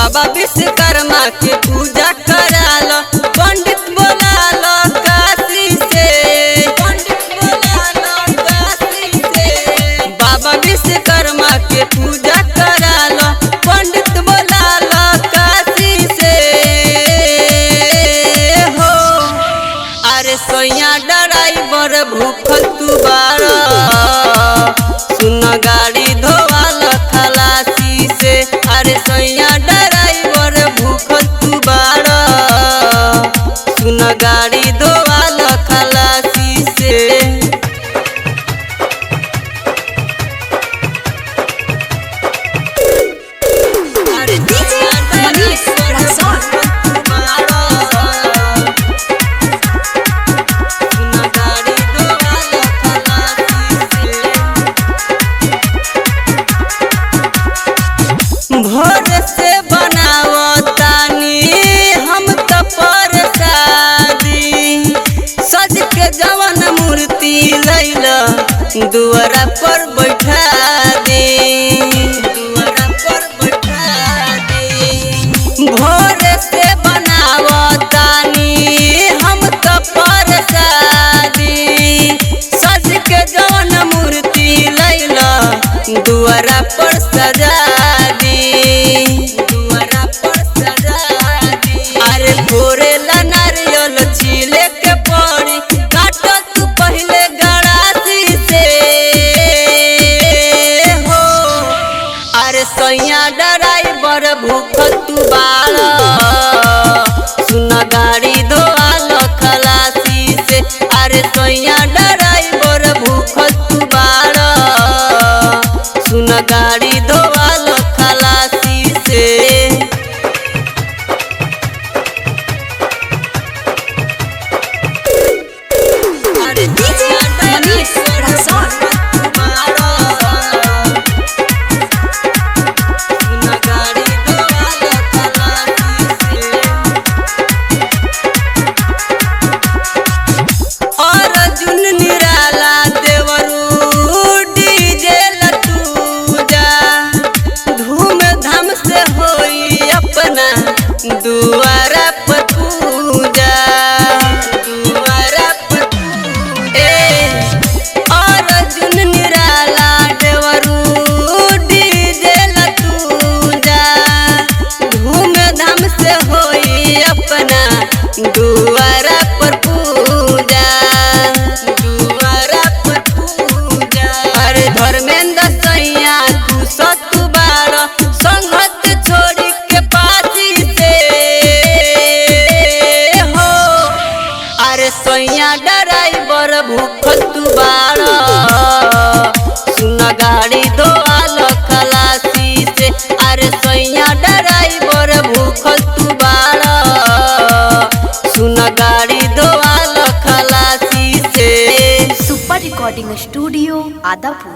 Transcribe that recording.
बाबा विश्वकर्मा के पूजा करालो, पंडित बोलालो काशी से, पंडित बोलालो काशी से। बाबा विश्वकर्मा के पूजा करालो, पंडित बोलालो काशी से हो। अरे सोया ड्राइवर भूखल तू बारा, सुन गाड़ी धोवाल खलासी से। अरे सोया ड्राइवर भूखल तू बारा, सुन गाड़ी धोवाल खलासी से। अरे DJ Manish Raksol। भोर से बनावतानी हम तो परसादी, सज के जवन मूर्ति लैला दुआरा पर बैठा दे, दुआरा पर बैठा दे। भोर से बनावतानी हम तो परसादी, सज के जवन मूर्ति लैला दुआरा पर सजा दी, दुआरा पर सजा दी। अरे भोरेला नारियल छीले के पड़ी, काटो तू पहले गड़ासी से हो। अरे सोया ड्राइवर भूखल तू बाड़ा, सुन गाड़ी धोवाल खलासी से। अरे सोया ड्राइवर भूखल तू बाड़ा, सुन गाड़ी धोवाल खलासी से। अरे DJ Manish Raksol। सुन गाड़ी धोवाल खलासी से। अर्जुन निराला देवरू डीजे लटूजा, धूमधाम से होई अपना दुआरा पर पूजा, दुआरा पर पूजा। अर्जुन निराला देवरू डीजे लटूजा, धूमधाम से होई अपना दुआरा पर पूजा, दुआरा पर पूजा। अरे धर्मेंद्र सैया तू सतु बाड़ा, संगत छोड़ी के पासी से हो। अरे सैया ड्राइवर भूखल तू बाड़ा, सुन गाड़ी धोवाल खलासी से। अरे सैया ड्राइवर भूखल तू बाड़ा, सुन गाड़ी धोवाल खलासी से। Super recording studio Adapur.